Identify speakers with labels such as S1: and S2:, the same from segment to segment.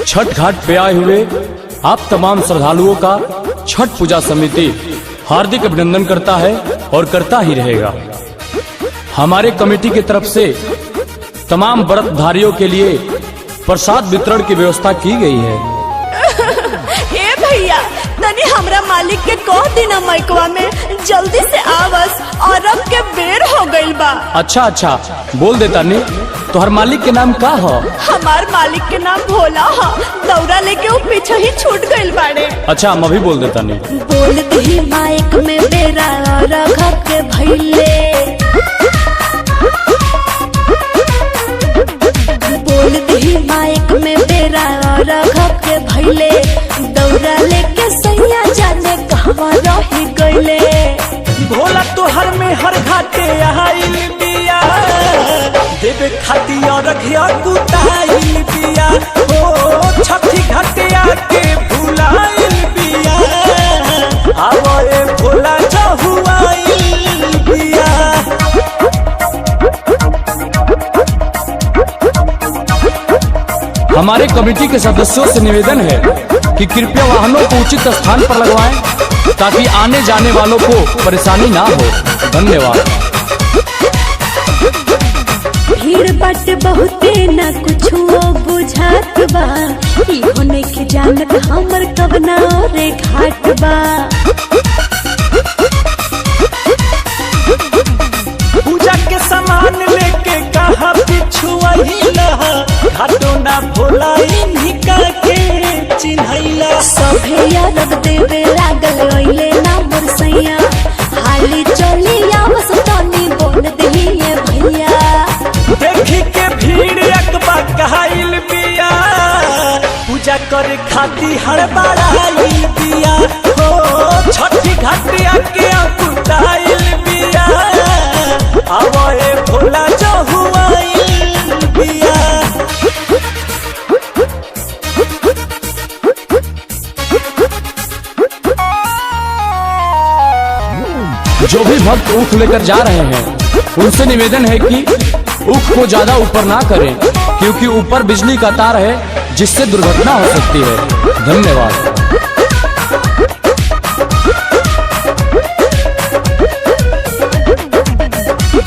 S1: छठ घाट पे आए हुए आप तमाम श्रद्धालुओं का छठ पूजा समिति हार्दिक अभिनंदन करता है और करता ही रहेगा। हमारे कमेटी की तरफ से तमाम व्रतधारियों के लिए प्रसाद वितरण की व्यवस्था की गई है।
S2: ए भैया तनी हमरा मालिक के कह देना मैकवा में जल्दी से आवस और अब के बेर हो गइल बा।
S1: अच्छा बोल देता ने। तोहर मालिक के नाम का हो?
S2: हमार मालिक के नाम भोला हा। दौरा लेके वो पीछे ही छूट गइल बाड़े।
S1: अच्छा हम अभी बोल देता ने।
S2: बोल दी माइक में बेरा और घर के भइले, बोल दी माइक में बेरा और घर के भइले, दौरा लेके सैया जाने कहवा रही गइले।
S3: भोला तोहर में हर घाटे आइल बिया, देवे खाती और रखिया कुताइल बिया। ओ छठी घाटे आके भुलाइल बिया, आवए भोला जहुआइल बिया।
S1: हमारे कमेटी के सदस्यों से निवेदन है कि कृपया वाहनों को उचित स्थान पर लगवाएं ताकि आने जाने वालों को परेशानी ना हो। धन्यवाद।
S2: भीड़ बट बहुते न कुछ बुझात बा, होने की जानत हमर कवना रे घाट बा।
S3: पूजा के सामान लेके कहा पिछुआइला, घाटो ना भोला इन्हीं का के चिन्हैला।
S2: सभे यादव देवे लागल ओइले ना बरसैया, हाली चली आवस तनी बोल दिए भैया।
S3: देखी के भीड़ अकबा कहाइल बिया, पूजा करे खाती हड़बड़ाइल बिया। हो छठी घाटिया के कुताइल बिया, आवए भोला जहुआइल बिया।
S1: जो भी भक्त ऊख लेकर जा रहे हैं उनसे निवेदन है कि ऊख को ज्यादा ऊपर ना करें क्योंकि ऊपर बिजली का तार है जिससे दुर्घटना हो सकती है। धन्यवाद।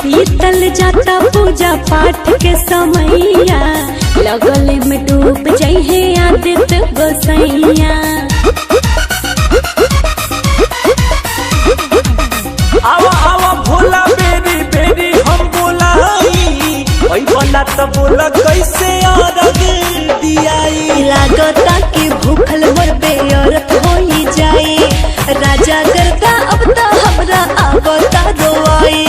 S2: बीतल जाता पूजा पाठ के समैया, लगल में डूब जाइए आदित्य गोसैया।
S3: आवा आवा भोला बेरी बेरी हम बोलाई, वही बना तो बोला कैसे औरत दियाई।
S2: लागता कि भूखल मोर बेअरत होई जाई, राजा करता अब तो हमरा आवता रोई।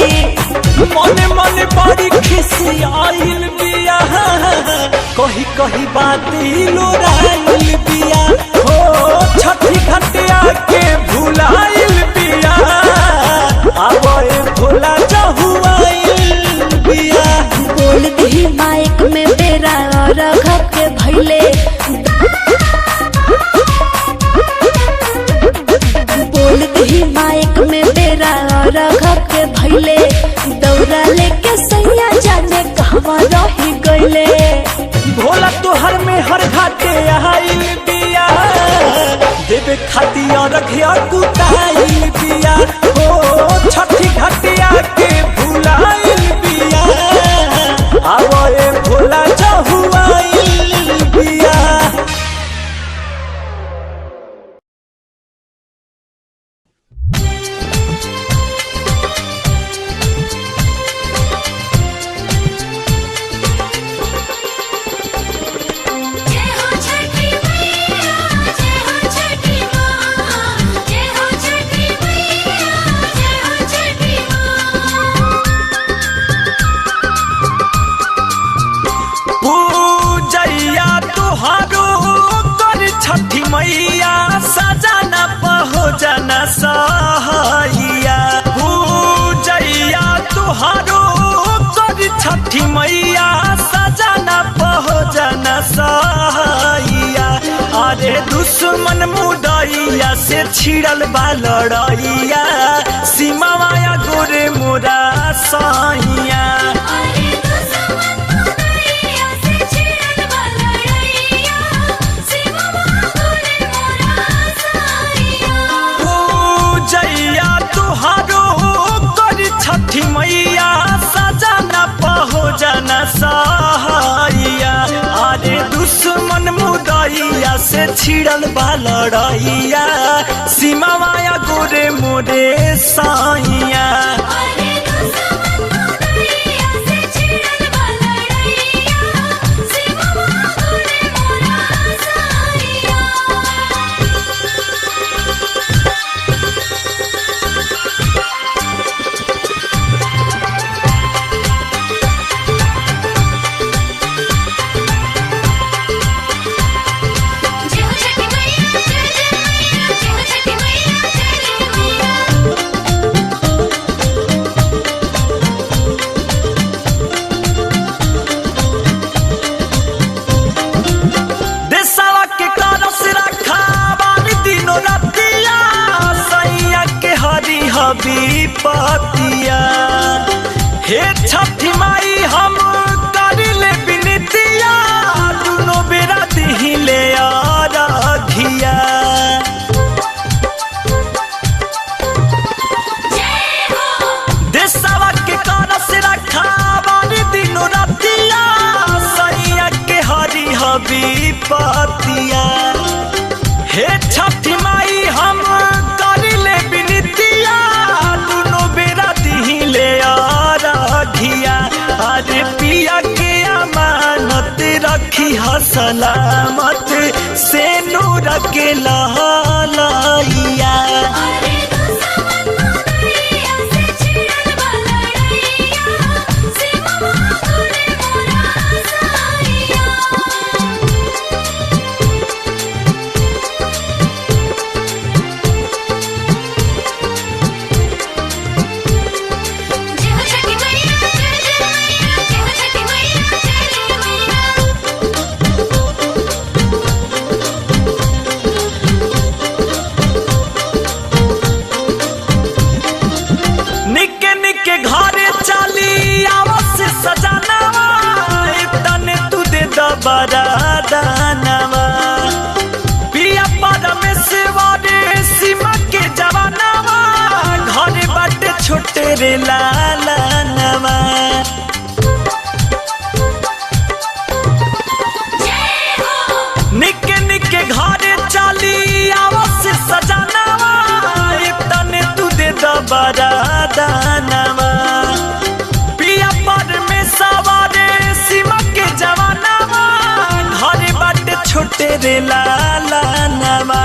S3: मने मने बड़ी खिसी आइल बिया, कही कही बात लोराइल बिया। हो छठी घाटिया के भुलाइल बिया, आवए भोला जहुआइल बिया।
S2: बोल दी माइक में बेरा और घर के भइले, बोल दी माइक में बेरा और घर के भइले, दौरा लेके सैया जाने कहवा रही गइले।
S3: भोला तोहर में हर घाटे आइल बिया, देवे खाती और रखिया कुताइल बिया। हो छठी घाटिया के भुलाइल बिया, आवए भोला जहुआइल बिया। छठी मैया सजाना पहुँचना सहैया, पूजैया तुहारो कर छठी मैया सजाना पहुँचना सहैया। अरे दुश्मन मुदैया से छिड़ल बा लड़ैया, सीमावाया गोरे मोरा सैया। दुश्मन मुदैया से छिड़ल बा लड़ैया सीमा माया गोरे मोरे साइया विपतिया हे छठी माई हम करिले बिनतिया दुनो बेरा दिहिले आराधिया देशवा के करस रखा बारी दिनो रातिया सैया के हरि विपतिया हे छठी माई हम करिले बिनतिया अरे पिया के अमानत रखी सलामत से नूर के लहलैया बरादानवा पिया परमेश्वर सीमा के जवानवा घर बाटे छोटे रे लालनवा निके निके घरे चली आवस सजनवा तने तू दे द बरादानवा पिया परमेश्वर सीमा के जवानवा छोटे रे लाला नवा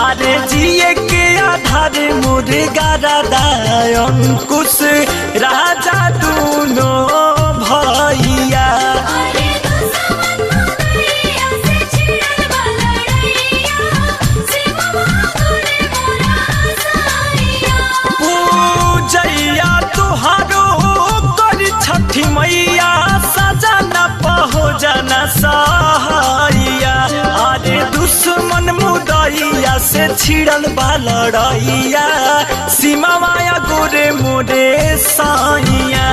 S3: आरे जिए के आधार मुर्गा राधा अंकुश राजा दूनो भैया पूजैया तुहारो कर छठी मैया सजना पहो जना सहाइया अरे दुश्मन मुदैया से छिड़ल बा लड़ैया सीमा माया गोरे मोरे साइया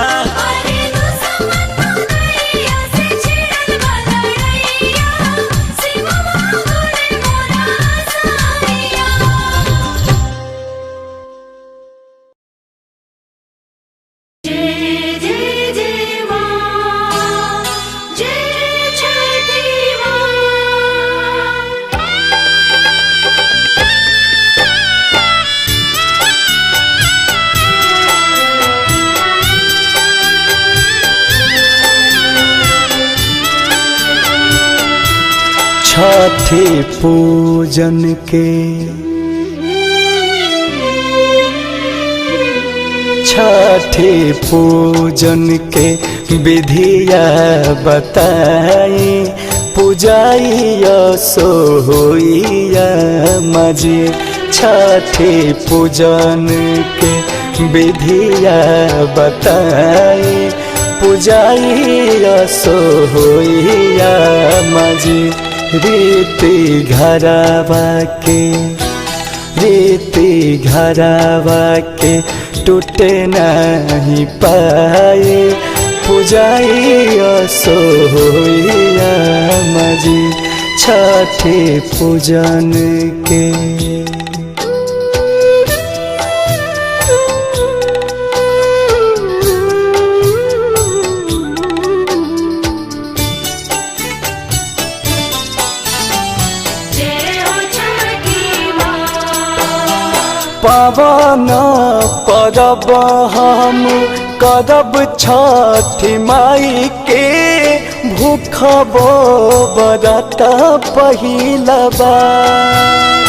S4: छठी पूजन के छठी पूजन के विधिया बताई पूजाइया सोइया मजी छठी पूजन के विधिया बताई पूजाइया सोइया मजी रीति घरावा के टूटे नहीं पाए पूजाइया सोइया मजी छठी पूजन के पावन परब हम करब छठी माई के भूखबो बरत पहिला बार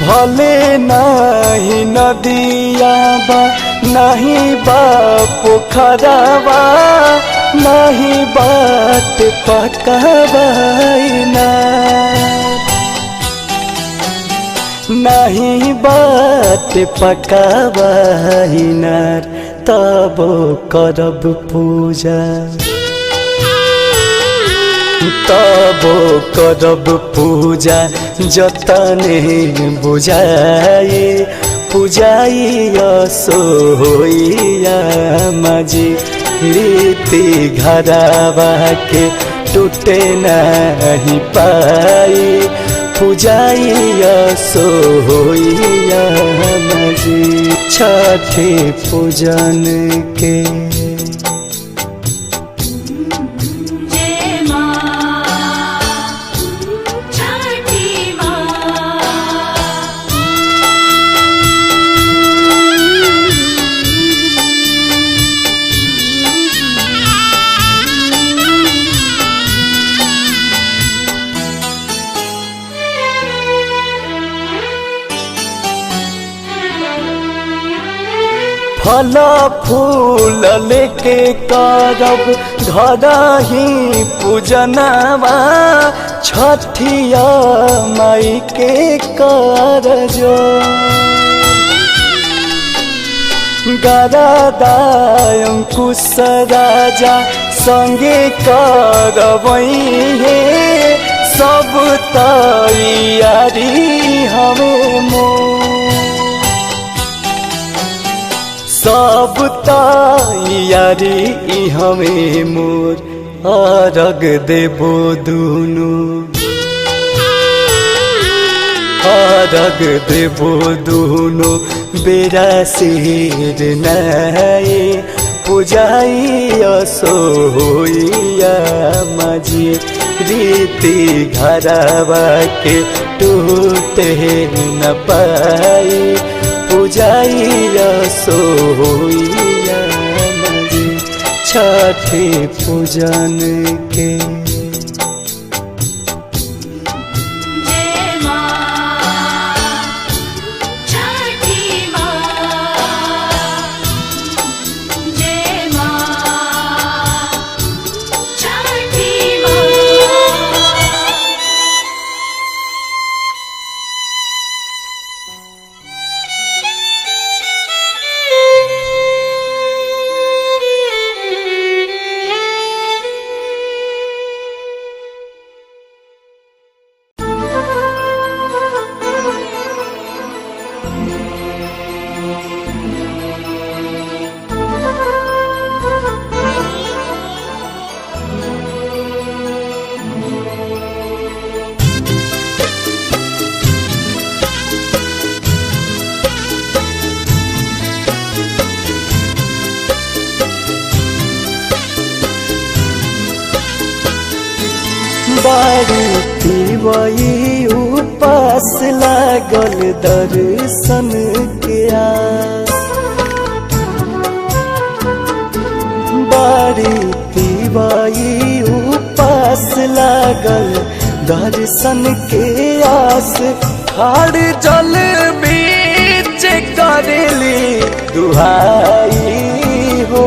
S4: भले नहीं नदिया बा नहीं बा पोखरवा नहीं बात पकवाइना नहीं बात पकवाइना तब करब पूजा तब करब पूजा जतने बुझाए पूजाई सोइया मजी रीति घरवा के टूटे नहीं पाई पूजाई सोइया मजी छठी पूजन के फल फूल लेके करब घर ही पूजनवा छठिया माई के करजो गरदाय अंकुश राजा संगे करबई हे सब तैयारी हमें मोर सब तैयारी हमें मोर अर्घ देबो दुनु अर्घ देबो दुनु बेरा सिर नाये पूजाई सोइया मजी रीति घरवा के टूटे न पाई पूजाई सोइया मजी छठी पूजन के बारी पिबई उपास लागल दर्शन के आस बारी पिबई उपास लागल दर्शन के आस खाड़ जल बीच करेली दुहाई हो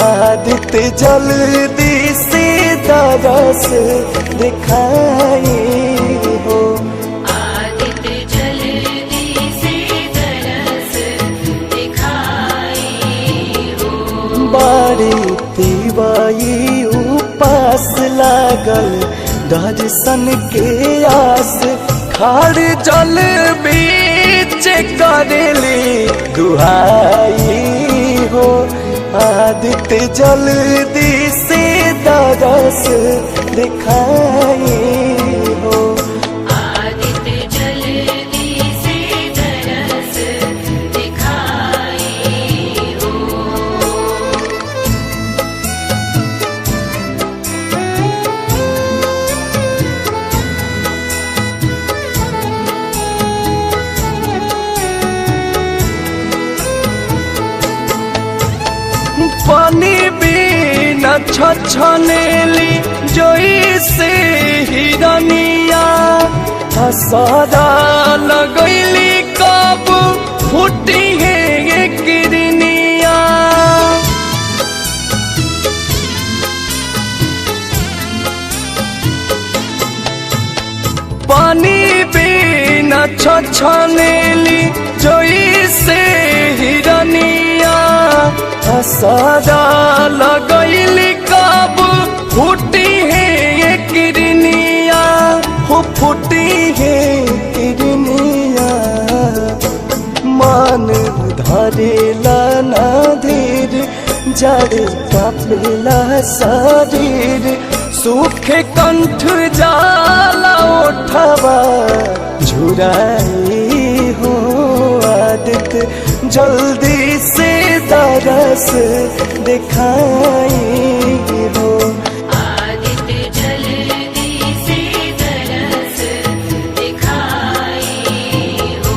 S4: आदित्य जल्दी से दरस दिखाई हो
S5: आदित्य जल्दी से दरस दिखाई हो
S4: बारी पिबई उपास लागल दर्शन के आस खाड़ जल बीच करेली दुहाई हो आदित्य जल्दी से दरस दिखाई हो
S5: आदित्य जल्दी से दरस दिखाई हो
S4: छछनेली जोई से हिरनिया हसरा लगैली कब फूटी है किरनिया पानी बिना छछनेली जोई से हिरनिया हसरा लगैली कब फूटी है किरनिया हो फूटी है किरनिया मान धरेला ना धीर जड़ कापेला शरीर सूखे कंठ जाला उठवा झुराई हो आदित जल्दी से दरस दिखाई हो
S5: आदित्य जल्दी से दरस दिखाई हो।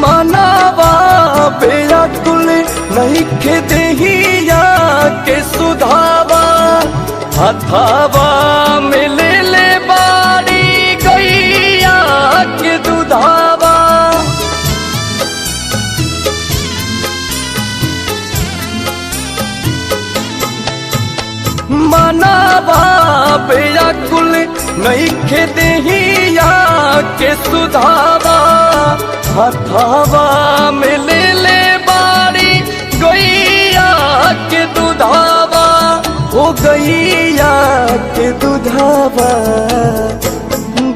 S4: मनावा बेअकुल नहीं के देहिया के सुधावा हथावा में ले बारी गैया के दुधावा मनावा बेअकुल नहीं के देहिया के सुधावा हथावा में ले बारी गैया के दुधावा हो गैया के दुधावा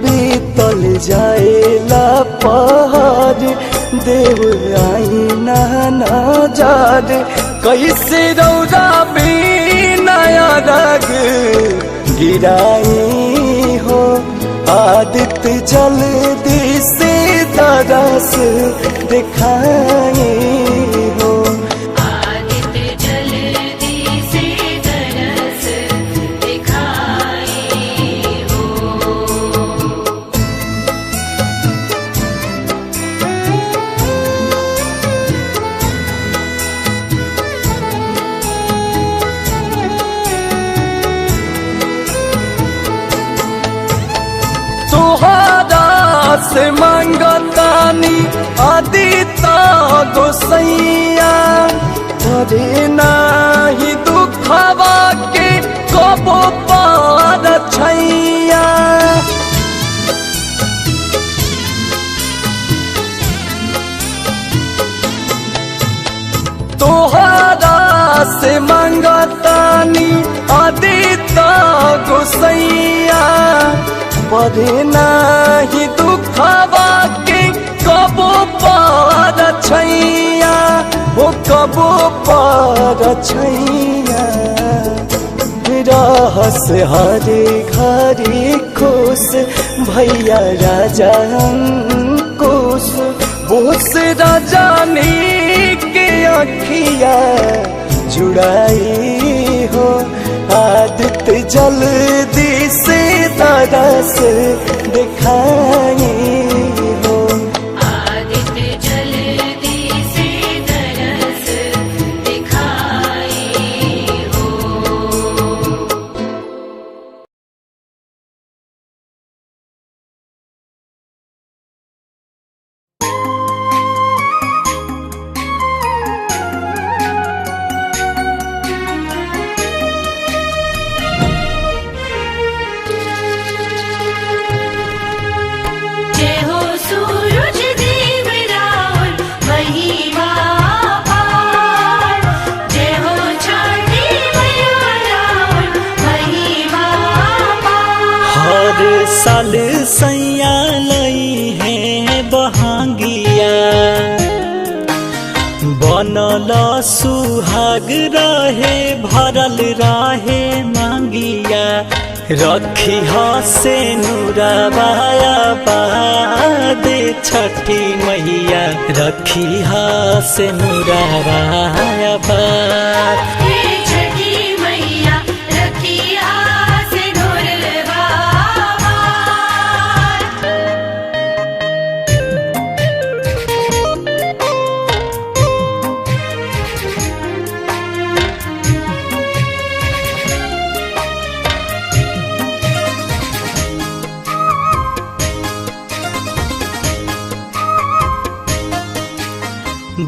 S4: बीतल जाएला पहाड़ देव आई ना जाद कैसे रौदा नया रग गिराई हो आदित्य जल्दी से दरस दिखाई हो
S5: आदित्य जल्दी से दरस दिखाई हो।
S4: तुहारा से मांगतानी आदिता गोसैया तोरे नाही दुखवा के कबो पार छैया तोहारा से मांगतानी आदिता गोसैया परे नाही दुखवा के कबो पार छैया हो कबो पार छैया रहस हरे घरे खुश भैया राजा अंकुश बोस राजानी के अखिया जुड़ाई हो आदित्य जल्दी से दरस दिखाई हो
S5: आदित्य जल्दी से दरस दिखाई हो। जय हो सूरज देव रावण महिमा पार, जय हो छठी मैया रावण महिमा पार।
S3: हर साल सैया लई है बहांगिया बनल सुहाग रहे भरल रहे मांगिया रखी से नुराबाया बाद छठी मैया रखी से नुराबाया बाद
S5: हे छठी मैया रखिया से नुरवा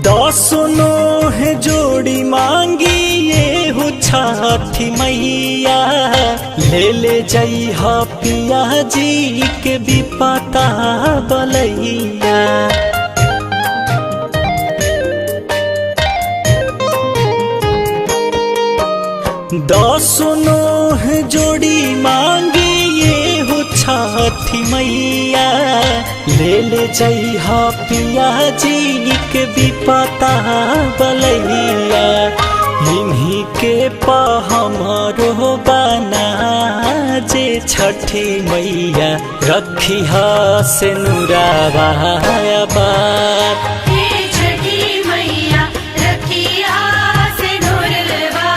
S3: दसनो है जोड़ी मांगी ये हो छठी मैया ले ले जई हा पिया जी के भी पता बलैया दसनो है जोड़ी मांगी ये हो छठी मैया ले ले जई हा पिया जी के भी पता बलैया इन्हीं के हमारो बना जे छठी मैया रखी से नुराबाया बात
S5: हे छठी मैया रखिया से नुरवा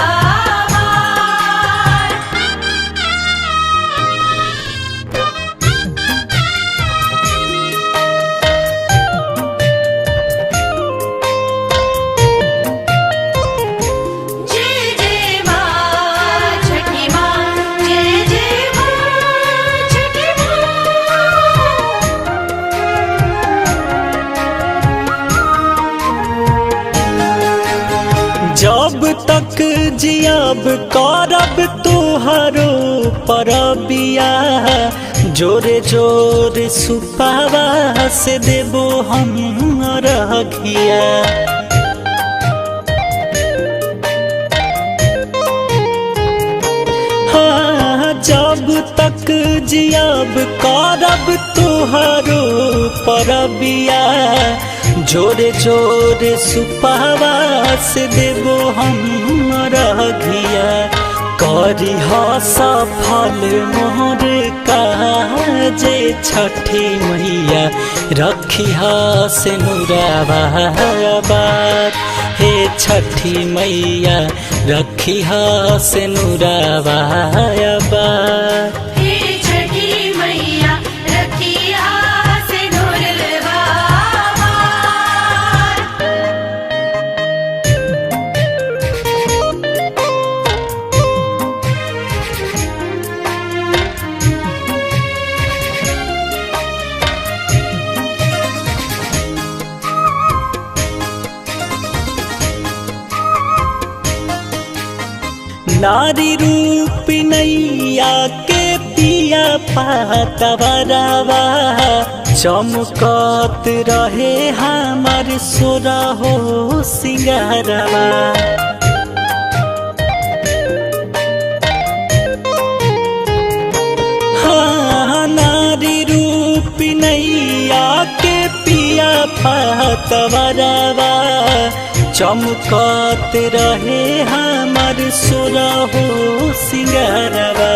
S5: जय जय माँ छठी माँ जय जय माँ छठी
S3: जब तक जियाब करब तुहारो परबिया जोरे जोरे सुपावा से देबो हम रखिया हाँ जब तक जियाब करब तुहारो परबिया जोरे जोरे सुपावा से देबो हम रघिया करी सफल मोर काजे छठी मैया रखी से नुराबाया बात हे छठी मैया रखी से नुराबाया बात
S5: हे छठी मैया रखिया से नुरवा
S3: नारी रूप नैया के पिया पातवरवा चमकत रहे हमार सोरा हो सिंगारवा हाँ नारी रूप नैया के पिया पातवरवा चमकत रहे हमार सोरा हो सिंगारवा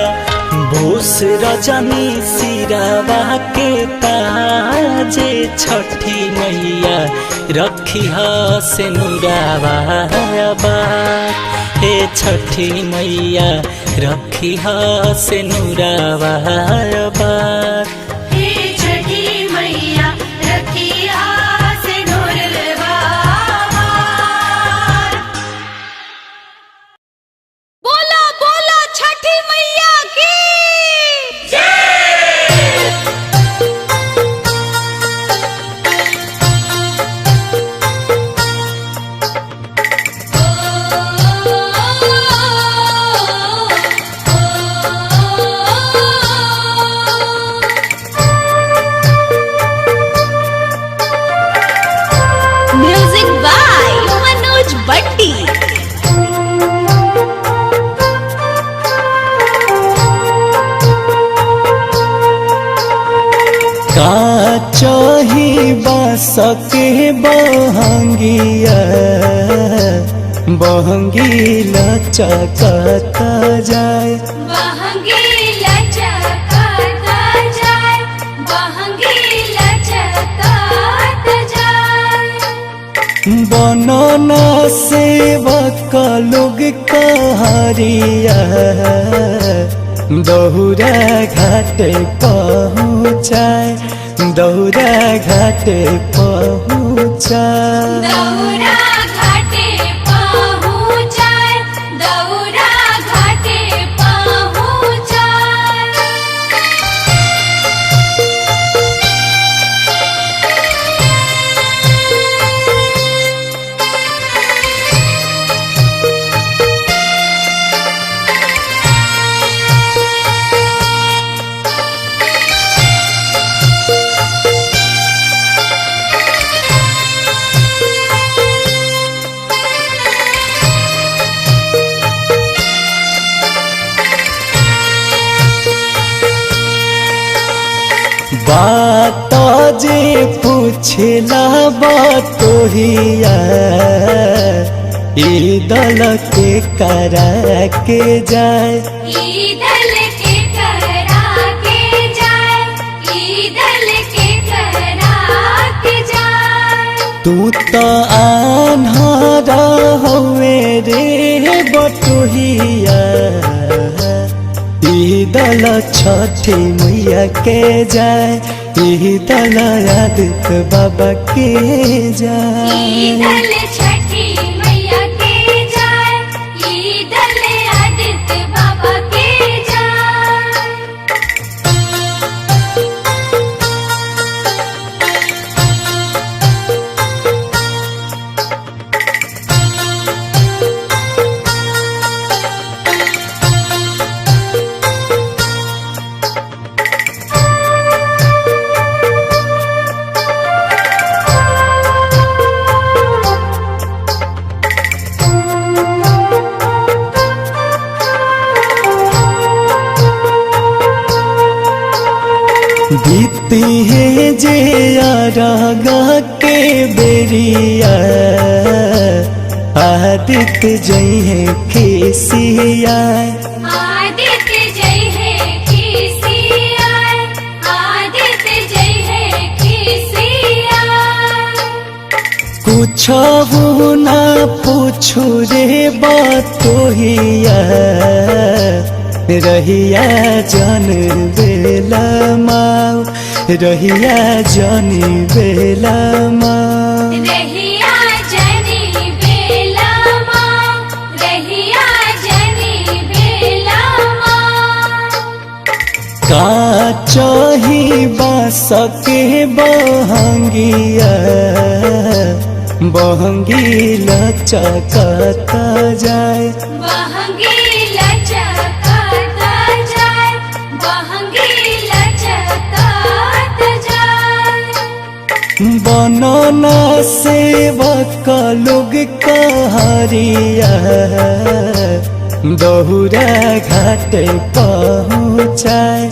S3: बोस रजनी सिरावा के ताजे छठी मैया रखी से नुराबाया बात हे छठी मैया रखी से नुराबाया बात
S5: हे छठी मैया रखिया से नुरवा बोला बोला छठी मैया की म्यूजिक बाय मनोज बट्टी
S3: का चाही बास के बहंगिया बहंगी लचकता जाए
S5: बहंगी
S4: बनना सेवक लोग कहारिया दौरा घाटे पहुँचाए दौरा घाटे पहुँचाए
S5: दौरा घाटे पहुँचाए दौरा घाटे पहुँचाए
S4: बात जे पूछला बतोहिया दल के करा के जाए
S5: ईदल के करा के जाए ईदल के करा के जाए
S4: तू तो आन्हरा हुए रे बटोहिया दल छठी मैया के जाए दल आदित्य बाबा के जाए
S5: ईदल छठी मैया के जाए ईदल आदित्य बाबा के जाए
S4: बीती है जे रागा के बेरिया आदित्य जय है खिसिया
S5: आदित्य जय है खिसिया आदित्य जय है खिसिया
S4: कुछ ना पूछू रे बतोहिया रहिया जन बेला माँ रहिया जन बेला माँ
S5: रहिया जनी बेला माँ रहिया जनी बेला माँ
S4: का चाही बास के बहंगिया बहंगी लचकता जाए
S5: बहंगी लचकता जाए बहंगी लचकता जाए
S4: बनना सेवक लोग कहारिया दौरा घाटे पहुँचाए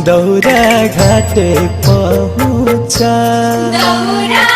S4: दौरा घाटे पहुँचाए
S5: दौरा